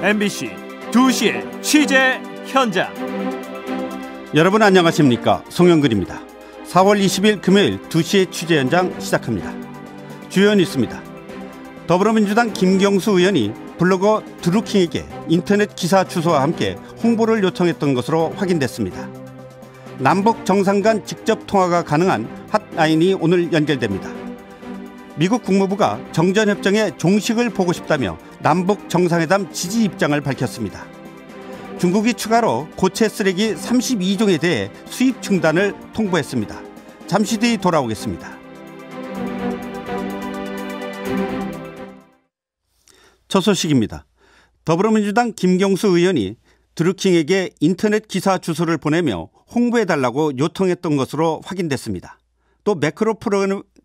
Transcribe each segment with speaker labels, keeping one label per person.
Speaker 1: MBC 2시의 취재 현장.
Speaker 2: 여러분 안녕하십니까? 송영근입니다. 4월 20일 금요일 2시의 취재 현장 시작합니다. 주요 뉴스입니다. 더불어민주당 김경수 의원이 블로거 드루킹에게 인터넷 기사 주소와 함께 홍보를 요청했던 것으로 확인됐습니다. 남북 정상 간 직접 통화가 가능한 핫라인이 오늘 연결됩니다. 미국 국무부가 정전협정의 종식을 보고 싶다며 남북 정상회담 지지 입장을 밝혔습니다. 중국이 추가로 고체 쓰레기 32종에 대해 수입 중단을 통보했습니다. 잠시 뒤 돌아오겠습니다. 첫 소식입니다. 더불어민주당 김경수 의원이 드루킹에게 인터넷 기사 주소를 보내며 홍보해달라고 요청했던 것으로 확인됐습니다. 또 매크로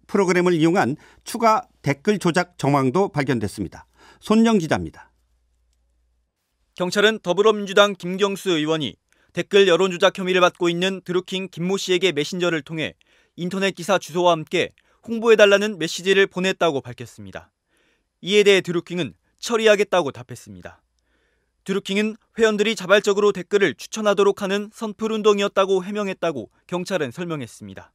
Speaker 2: 프로그램을 이용한 추가 댓글 조작 정황도 발견됐습니다. 손영 기자입니다.
Speaker 3: 경찰은 더불어민주당 김경수 의원이 댓글 여론조작 혐의를 받고 있는 드루킹 김모 씨에게 메신저를 통해 인터넷 기사 주소와 함께 홍보해달라는 메시지를 보냈다고 밝혔습니다. 이에 대해 드루킹은 처리하겠다고 답했습니다. 드루킹은 회원들이 자발적으로 댓글을 추천하도록 하는 선풀운동이었다고 해명했다고 경찰은 설명했습니다.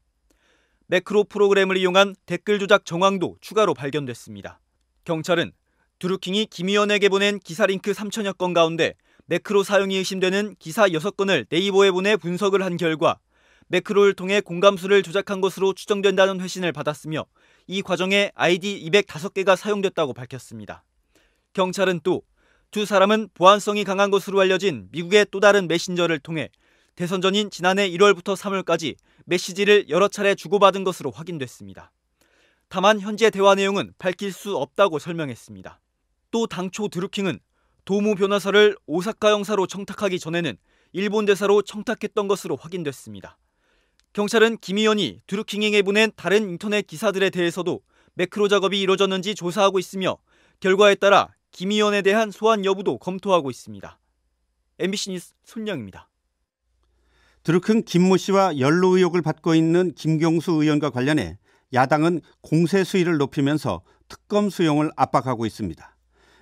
Speaker 3: 매크로 프로그램을 이용한 댓글 조작 정황도 추가로 발견됐습니다. 경찰은 드루킹이 김 의원에게 보낸 기사 링크 3천여 건 가운데 매크로 사용이 의심되는 기사 6건을 네이버에 보내 분석을 한 결과 매크로를 통해 공감수를 조작한 것으로 추정된다는 회신을 받았으며 이 과정에 아이디 205개가 사용됐다고 밝혔습니다. 경찰은 또 두 사람은 보안성이 강한 것으로 알려진 미국의 또 다른 메신저를 통해 대선 전인 지난해 1월부터 3월까지 메시지를 여러 차례 주고받은 것으로 확인됐습니다. 다만 현재 대화 내용은 밝힐 수 없다고 설명했습니다. 또 당초 드루킹은 도무 변호사를 오사카 영사로 청탁하기 전에는 일본 대사로 청탁했던 것으로 확인됐습니다. 경찰은 김 의원이 드루킹에게 보낸 다른 인터넷 기사들에 대해서도 매크로 작업이 이루어졌는지 조사하고 있으며 결과에 따라 김 의원에 대한 소환 여부도 검토하고 있습니다. MBC 뉴스 손영입니다.
Speaker 2: 드루킹 김모 씨와 연루 의혹을 받고 있는 김경수 의원과 관련해 야당은 공세 수위를 높이면서 특검 수용을 압박하고 있습니다.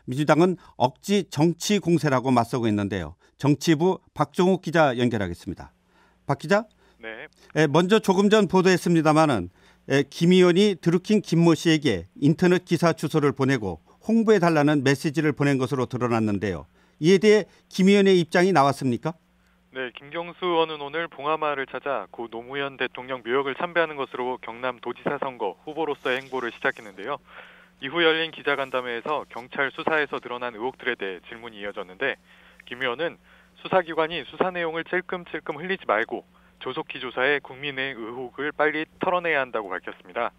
Speaker 2: 민주당은 억지 정치 공세라고 맞서고 있는데요. 정치부 박종욱 기자 연결하겠습니다. 박 기자?
Speaker 4: 네.
Speaker 2: 먼저 조금 전 보도했습니다마는 김 의원이 드루킹 김모 씨에게 인터넷 기사 주소를 보내고 홍보해달라는 메시지를 보낸 것으로 드러났는데요. 이에 대해 김 의원의 입장이 나왔습니까?
Speaker 4: 네, 김경수 의원은 오늘 봉하마을을 찾아 고 노무현 대통령 묘역을 참배하는 것으로 경남 도지사 선거 후보로서의 행보를 시작했는데요. 이후 열린 기자간담회에서 경찰 수사에서 드러난 의혹들에 대해 질문이 이어졌는데 김 의원은 수사기관이 수사 내용을 찔끔찔끔 흘리지 말고 조속히 조사해 국민의 의혹을 빨리 털어내야 한다고 밝혔습니다.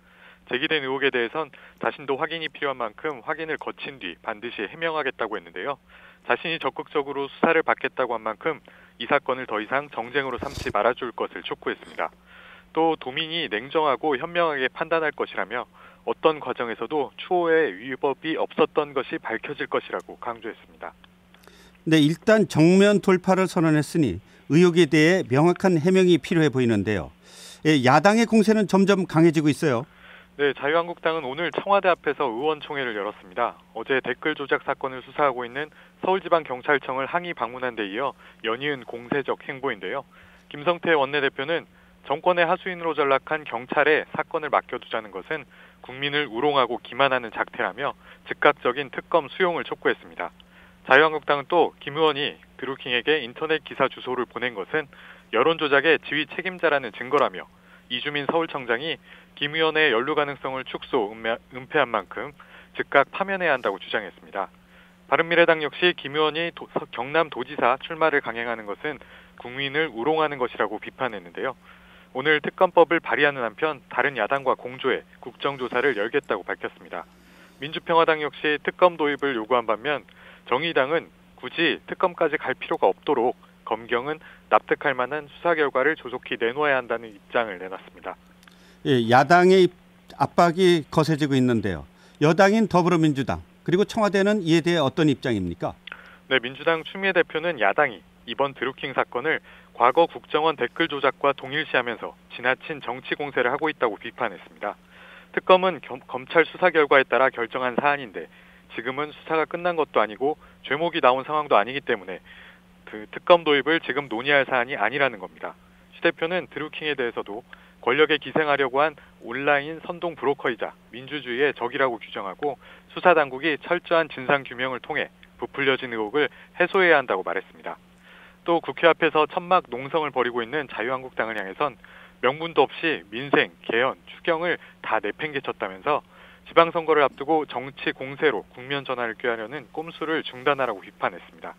Speaker 4: 제기된 의혹에 대해선 자신도 확인이 필요한 만큼 확인을 거친 뒤 반드시 해명하겠다고 했는데요. 자신이 적극적으로 수사를 받겠다고 한 만큼 이 사건을 더 이상 정쟁으로 삼지 말아줄 것을 촉구했습니다. 또 도민이 냉정하고 현명하게 판단할 것이라며 어떤 과정에서도 추호의 위법이 없었던 것이 밝혀질 것이라고 강조했습니다.
Speaker 2: 네, 일단 정면 돌파를 선언했으니 의혹에 대해 명확한 해명이 필요해 보이는데요. 야당의 공세는 점점 강해지고 있어요.
Speaker 4: 네, 자유한국당은 오늘 청와대 앞에서 의원총회를 열었습니다. 어제 댓글 조작 사건을 수사하고 있는 서울지방경찰청을 항의 방문한 데 이어 연이은 공세적 행보인데요. 김성태 원내대표는 정권의 하수인으로 전락한 경찰에 사건을 맡겨두자는 것은 국민을 우롱하고 기만하는 작태라며 즉각적인 특검 수용을 촉구했습니다. 자유한국당은 또 김 의원이 드루킹에게 인터넷 기사 주소를 보낸 것은 여론조작의 지휘 책임자라는 증거라며 이주민 서울청장이 김 의원의 연루 가능성을 축소, 은폐한 만큼 즉각 파면해야 한다고 주장했습니다. 바른미래당 역시 김 의원이 경남도지사 출마를 강행하는 것은 국민을 우롱하는 것이라고 비판했는데요. 오늘 특검법을 발의하는 한편 다른 야당과 공조해 국정조사를 열겠다고 밝혔습니다. 민주평화당 역시 특검 도입을 요구한 반면 정의당은 굳이 특검까지 갈 필요가 없도록 검경은 납득할 만한 수사 결과를 조속히 내놓아야 한다는 입장을 내놨습니다.
Speaker 2: 예, 야당의 압박이 거세지고 있는데요. 여당인 더불어민주당 그리고 청와대는 이에 대해 어떤 입장입니까?
Speaker 4: 네, 민주당 추미애 대표는 야당이 이번 드루킹 사건을 과거 국정원 댓글 조작과 동일시하면서 지나친 정치 공세를 하고 있다고 비판했습니다. 특검은 검찰 수사 결과에 따라 결정한 사안인데 지금은 수사가 끝난 것도 아니고 죄목이 나온 상황도 아니기 때문에 특검 도입을 지금 논의할 사안이 아니라는 겁니다. 시 대표는 드루킹에 대해서도 권력에 기생하려고 한 온라인 선동 브로커이자 민주주의의 적이라고 규정하고 수사당국이 철저한 진상규명을 통해 부풀려진 의혹을 해소해야 한다고 말했습니다. 또 국회 앞에서 천막 농성을 벌이고 있는 자유한국당을 향해선 명분도 없이 민생, 개헌, 추경을 다 내팽개쳤다면서 지방선거를 앞두고 정치 공세로 국면 전환을 꾀하려는 꼼수를 중단하라고 비판했습니다.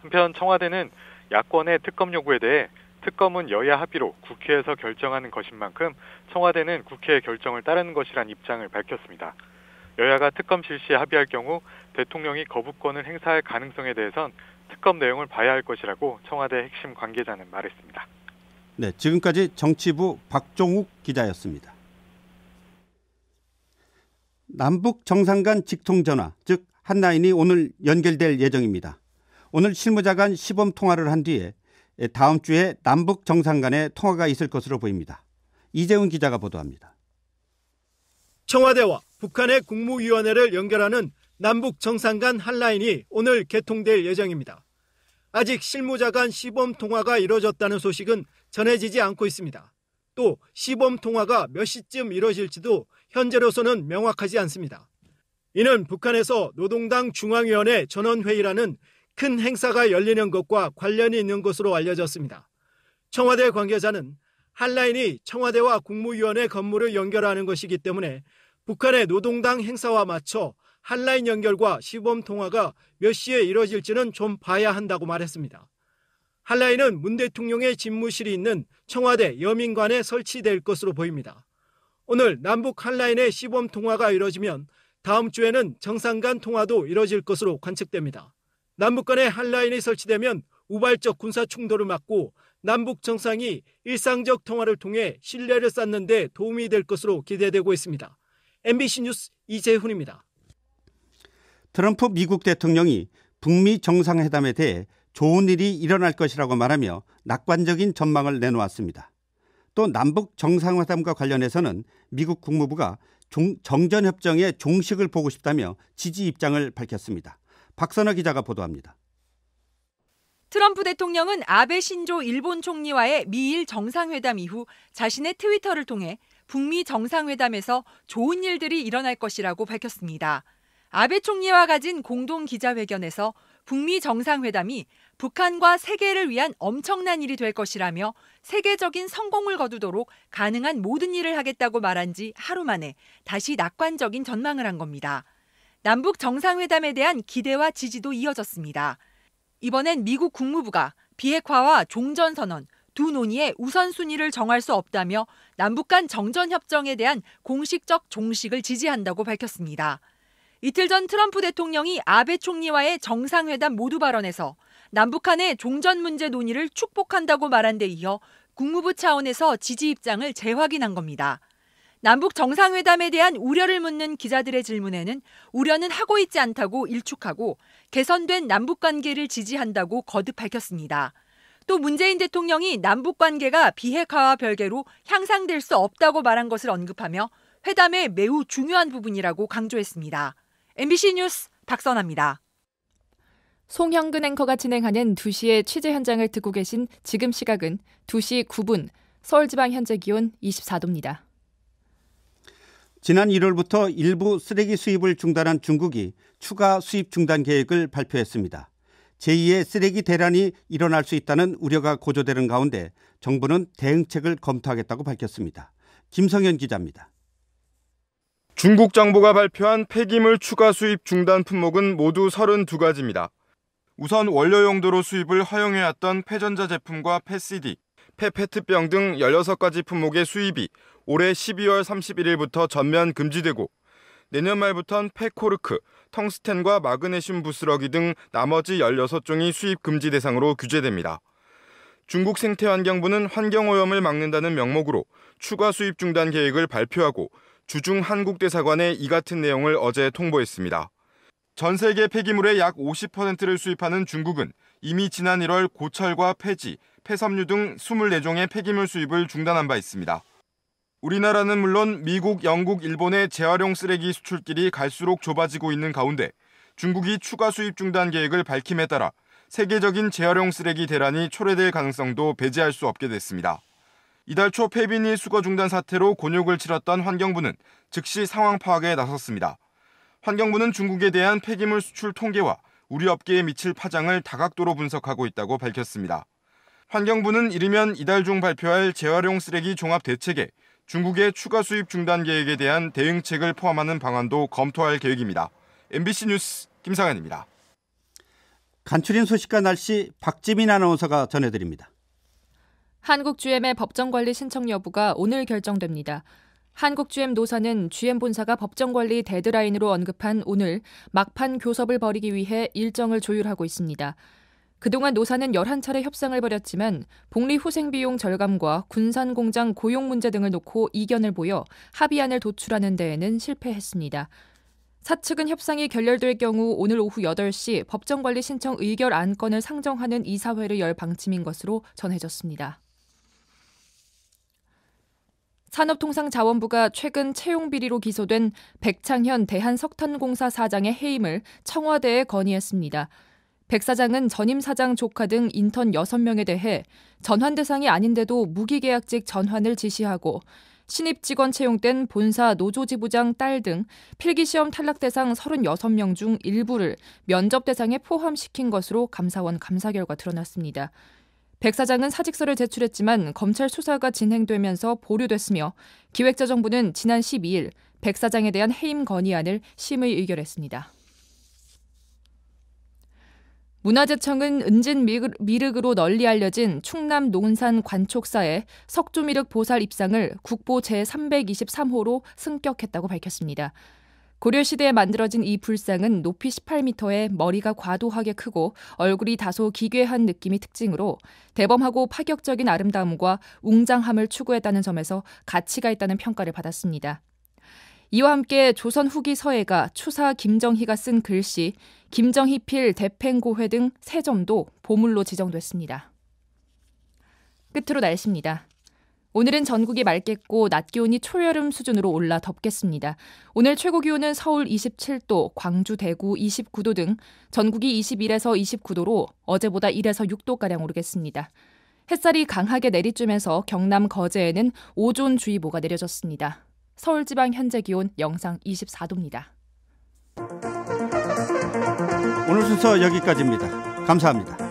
Speaker 4: 한편 청와대는 야권의 특검 요구에 대해 특검은 여야 합의로 국회에서 결정하는 것인 만큼 청와대는 국회의 결정을 따르는 것이란 입장을 밝혔습니다. 여야가 특검 실시에 합의할 경우 대통령이 거부권을 행사할 가능성에 대해선 특검 내용을 봐야 할 것이라고 청와대 핵심 관계자는 말했습니다.
Speaker 2: 네, 지금까지 정치부 박종욱 기자였습니다. 남북 정상 간 직통전화, 즉 한라인이 오늘 연결될 예정입니다. 오늘 실무자 간 시범 통화를 한 뒤에 다음 주에 남북 정상 간의 통화가 있을 것으로 보입니다. 이재훈 기자가 보도합니다.
Speaker 5: 청와대와 북한의 국무위원회를 연결하는 남북 정상 간 한라인이 오늘 개통될 예정입니다. 아직 실무자 간 시범 통화가 이뤄졌다는 소식은 전해지지 않고 있습니다. 또 시범 통화가 몇 시쯤 이뤄질지도 현재로서는 명확하지 않습니다. 이는 북한에서 노동당 중앙위원회 전원회의라는 큰 행사가 열리는 것과 관련이 있는 것으로 알려졌습니다. 청와대 관계자는 한라인이 청와대와 국무위원회 건물을 연결하는 것이기 때문에 북한의 노동당 행사와 맞춰 한라인 연결과 시범 통화가 몇 시에 이뤄질지는 좀 봐야 한다고 말했습니다. 한라인은 문 대통령의 집무실이 있는 청와대 여민관에 설치될 것으로 보입니다. 오늘 남북 한라인의 시범 통화가 이뤄지면 다음 주에는 정상 간 통화도 이뤄질 것으로 관측됩니다. 남북 간의 한라인이 설치되면 우발적 군사 충돌을 막고 남북 정상이 일상적 통화를 통해 신뢰를 쌓는 데 도움이 될 것으로 기대되고 있습니다. MBC 뉴스 이재훈입니다.
Speaker 2: 트럼프 미국 대통령이 북미 정상회담에 대해 좋은 일이 일어날 것이라고 말하며 낙관적인 전망을 내놓았습니다. 또 남북 정상회담과 관련해서는 미국 국무부가 정전협정의 종식을 보고 싶다며 지지 입장을 밝혔습니다. 박선아 기자가 보도합니다.
Speaker 6: 트럼프 대통령은 아베 신조 일본 총리와의 미일 정상회담 이후 자신의 트위터를 통해 북미 정상회담에서 좋은 일들이 일어날 것이라고 밝혔습니다. 아베 총리와 가진 공동 기자회견에서 북미 정상회담이 북한과 세계를 위한 엄청난 일이 될 것이라며 세계적인 성공을 거두도록 가능한 모든 일을 하겠다고 말한 지 하루 만에 다시 낙관적인 전망을 한 겁니다. 남북 정상회담에 대한 기대와 지지도 이어졌습니다. 이번엔 미국 국무부가 비핵화와 종전선언 두 논의의 우선순위를 정할 수 없다며 남북 간 정전협정에 대한 공식적 종식을 지지한다고 밝혔습니다. 이틀 전 트럼프 대통령이 아베 총리와의 정상회담 모두 발언에서 남북 간의 종전 문제 논의를 축복한다고 말한 데 이어 국무부 차원에서 지지 입장을 재확인한 겁니다. 남북 정상회담에 대한 우려를 묻는 기자들의 질문에는 우려는 하고 있지 않다고 일축하고 개선된 남북관계를 지지한다고 거듭 밝혔습니다. 또 문재인 대통령이 남북관계가 비핵화와 별개로 향상될 수 없다고 말한 것을 언급하며 회담의 매우 중요한 부분이라고 강조했습니다. MBC 뉴스 박선아입니다.
Speaker 7: 송형근 앵커가 진행하는 2시의 취재 현장을 듣고 계신 지금 시각은 2시 9분, 서울지방 현재 기온 24도입니다.
Speaker 2: 지난 1월부터 일부 쓰레기 수입을 중단한 중국이 추가 수입 중단 계획을 발표했습니다. 제2의 쓰레기 대란이 일어날 수 있다는 우려가 고조되는 가운데 정부는 대응책을 검토하겠다고 밝혔습니다. 김성현 기자입니다.
Speaker 8: 중국 정부가 발표한 폐기물 추가 수입 중단 품목은 모두 32가지입니다. 우선 원료 용도로 수입을 허용해왔던 폐전자 제품과 폐CD, 폐페트병 등 16가지 품목의 수입이 올해 12월 31일부터 전면 금지되고 내년 말부터는 폐코르크, 텅스텐과 마그네슘 부스러기 등 나머지 16종이 수입 금지 대상으로 규제됩니다. 중국 생태환경부는 환경오염을 막는다는 명목으로 추가 수입 중단 계획을 발표하고 주중 한국대사관에 이 같은 내용을 어제 통보했습니다. 전 세계 폐기물의 약 50%를 수입하는 중국은 이미 지난 1월 고철과 폐지, 폐섬유 등 24종의 폐기물 수입을 중단한 바 있습니다. 우리나라는 물론 미국, 영국, 일본의 재활용 쓰레기 수출길이 갈수록 좁아지고 있는 가운데 중국이 추가 수입 중단 계획을 밝힘에 따라 세계적인 재활용 쓰레기 대란이 초래될 가능성도 배제할 수 없게 됐습니다. 이달 초 폐비닐 수거 중단 사태로 곤욕을 치렀던 환경부는 즉시 상황 파악에 나섰습니다. 환경부는 중국에 대한 폐기물 수출 통계와 우리 업계에 미칠 파장을 다각도로 분석하고 있다고 밝혔습니다. 환경부는 이르면 이달 중 발표할 재활용 쓰레기 종합 대책에 중국의 추가 수입 중단 계획에 대한 대응책을 포함하는 방안도 검토할 계획입니다. MBC 뉴스 김상현입니다.
Speaker 2: 간추린 소식과 날씨 박지민 아나운서가 전해드립니다.
Speaker 7: 한국GM의 법정관리 신청 여부가 오늘 결정됩니다. 한국GM 노사는 GM 본사가 법정관리 데드라인으로 언급한 오늘 막판 교섭을 벌이기 위해 일정을 조율하고 있습니다. 그동안 노사는 11차례 협상을 벌였지만 복리 후생비용 절감과 군산공장 고용 문제 등을 놓고 이견을 보여 합의안을 도출하는 데에는 실패했습니다. 사측은 협상이 결렬될 경우 오늘 오후 8시 법정관리 신청 의결 안건을 상정하는 이사회를 열 방침인 것으로 전해졌습니다. 산업통상자원부가 최근 채용비리로 기소된 백창현 대한석탄공사 사장의 해임을 청와대에 건의했습니다. 백 사장은 전임 사장 조카 등 인턴 6명에 대해 전환 대상이 아닌데도 무기계약직 전환을 지시하고 신입 직원 채용된 본사 노조지부장 딸 등 필기시험 탈락 대상 36명 중 일부를 면접 대상에 포함시킨 것으로 감사원 감사 결과 드러났습니다. 백 사장은 사직서를 제출했지만 검찰 수사가 진행되면서 보류됐으며 기획재정부는 지난 12일 백 사장에 대한 해임 건의안을 심의 의결했습니다. 문화재청은 은진 미륵으로 널리 알려진 충남 논산 관촉사의 석조미륵 보살 입상을 국보 제323호로 승격했다고 밝혔습니다. 고려시대에 만들어진 이 불상은 높이 18m에 머리가 과도하게 크고 얼굴이 다소 기괴한 느낌이 특징으로 대범하고 파격적인 아름다움과 웅장함을 추구했다는 점에서 가치가 있다는 평가를 받았습니다. 이와 함께 조선 후기 서예가 추사 김정희가 쓴 글씨 김정희필 대팽고회 등 3점도 보물로 지정됐습니다. 끝으로 날씨입니다. 오늘은 전국이 맑겠고 낮 기온이 초여름 수준으로 올라 덥겠습니다. 오늘 최고 기온은 서울 27도, 광주, 대구 29도 등 전국이 21에서 29도로 어제보다 1에서 6도가량 오르겠습니다. 햇살이 강하게 내리쬐면서 경남 거제에는 오존주의보가 내려졌습니다. 서울지방 현재 기온 영상 24도입니다.
Speaker 2: 오늘 순서 여기까지입니다. 감사합니다.